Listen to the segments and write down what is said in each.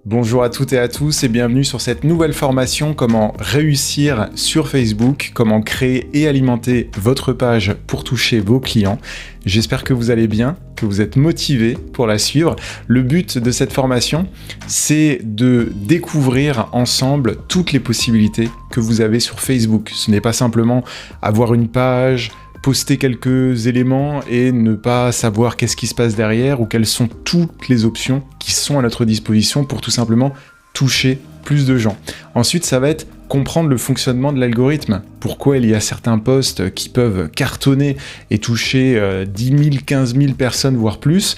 Bonjour à toutes et à tous et bienvenue sur cette nouvelle formation comment réussir sur Facebook, comment créer et alimenter votre page pour toucher vos clients. J'espère que vous allez bien, que vous êtes motivés pour la suivre. Le but de cette formation, c'est de découvrir ensemble toutes les possibilités que vous avez sur Facebook. Ce n'est pas simplement avoir une page, poster quelques éléments et ne pas savoir qu'est-ce qui se passe derrière ou quelles sont toutes les options qui sont à notre disposition pour tout simplement toucher plus de gens. Ensuite, ça va être comprendre le fonctionnement de l'algorithme. Pourquoi il y a certains posts qui peuvent cartonner et toucher 10 000, 15 000 personnes, voire plus,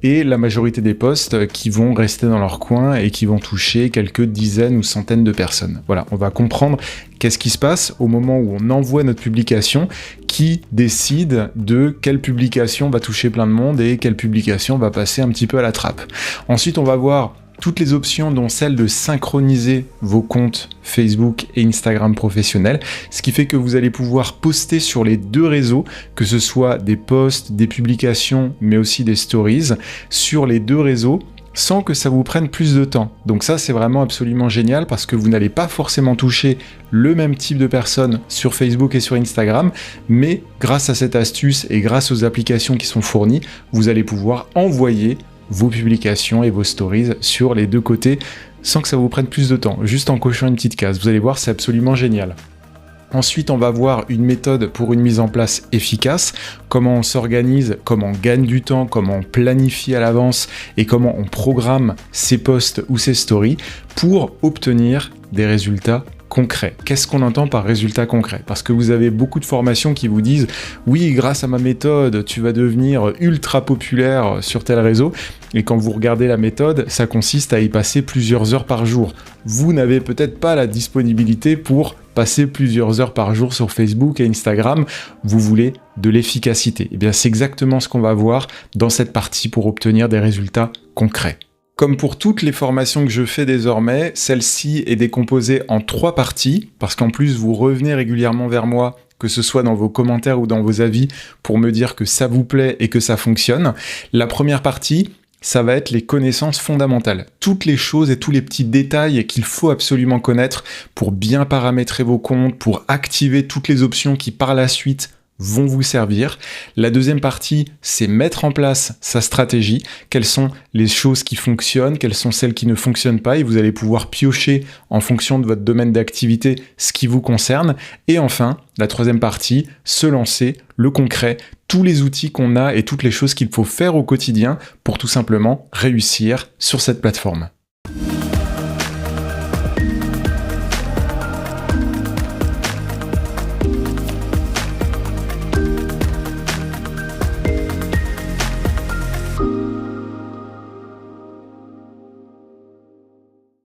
et la majorité des posts qui vont rester dans leur coin et qui vont toucher quelques dizaines ou centaines de personnes. Voilà, on va comprendre qu'est-ce qui se passe au moment où on envoie notre publication, qui décide de quelle publication va toucher plein de monde et quelle publication va passer un petit peu à la trappe. Ensuite, on va voir toutes les options, dont celle de synchroniser vos comptes Facebook et Instagram professionnels, ce qui fait que vous allez pouvoir poster sur les deux réseaux, que ce soit des posts, des publications, mais aussi des stories, sur les deux réseaux, sans que ça vous prenne plus de temps. Donc ça, c'est vraiment absolument génial parce que vous n'allez pas forcément toucher le même type de personnes sur Facebook et sur Instagram, mais grâce à cette astuce et grâce aux applications qui sont fournies, vous allez pouvoir envoyer vos publications et vos stories sur les deux côtés sans que ça vous prenne plus de temps, juste en cochant une petite case. Vous allez voir, c'est absolument génial. Ensuite, on va voir une méthode pour une mise en place efficace, comment on s'organise, comment on gagne du temps, comment on planifie à l'avance et comment on programme ses posts ou ses stories pour obtenir des résultats concret. Qu'est-ce qu'on entend par résultat concret? Parce que vous avez beaucoup de formations qui vous disent « Oui, grâce à ma méthode, tu vas devenir ultra populaire sur tel réseau. » Et quand vous regardez la méthode, ça consiste à y passer plusieurs heures par jour. Vous n'avez peut-être pas la disponibilité pour passer plusieurs heures par jour sur Facebook et Instagram. Vous voulez de l'efficacité. Eh bien, c'est exactement ce qu'on va voir dans cette partie pour obtenir des résultats concrets. Comme pour toutes les formations que je fais désormais, celle-ci est décomposée en 3 parties, parce qu'en plus vous revenez régulièrement vers moi, que ce soit dans vos commentaires ou dans vos avis, pour me dire que ça vous plaît et que ça fonctionne. La première partie, ça va être les connaissances fondamentales. Toutes les choses et tous les petits détails qu'il faut absolument connaître pour bien paramétrer vos comptes, pour activer toutes les options qui par la suite vont vous servir. La deuxième partie, c'est mettre en place sa stratégie. Quelles sont les choses qui fonctionnent, quelles sont celles qui ne fonctionnent pas, et vous allez pouvoir piocher en fonction de votre domaine d'activité ce qui vous concerne. Et enfin, la troisième partie, se lancer, le concret, tous les outils qu'on a et toutes les choses qu'il faut faire au quotidien pour tout simplement réussir sur cette plateforme.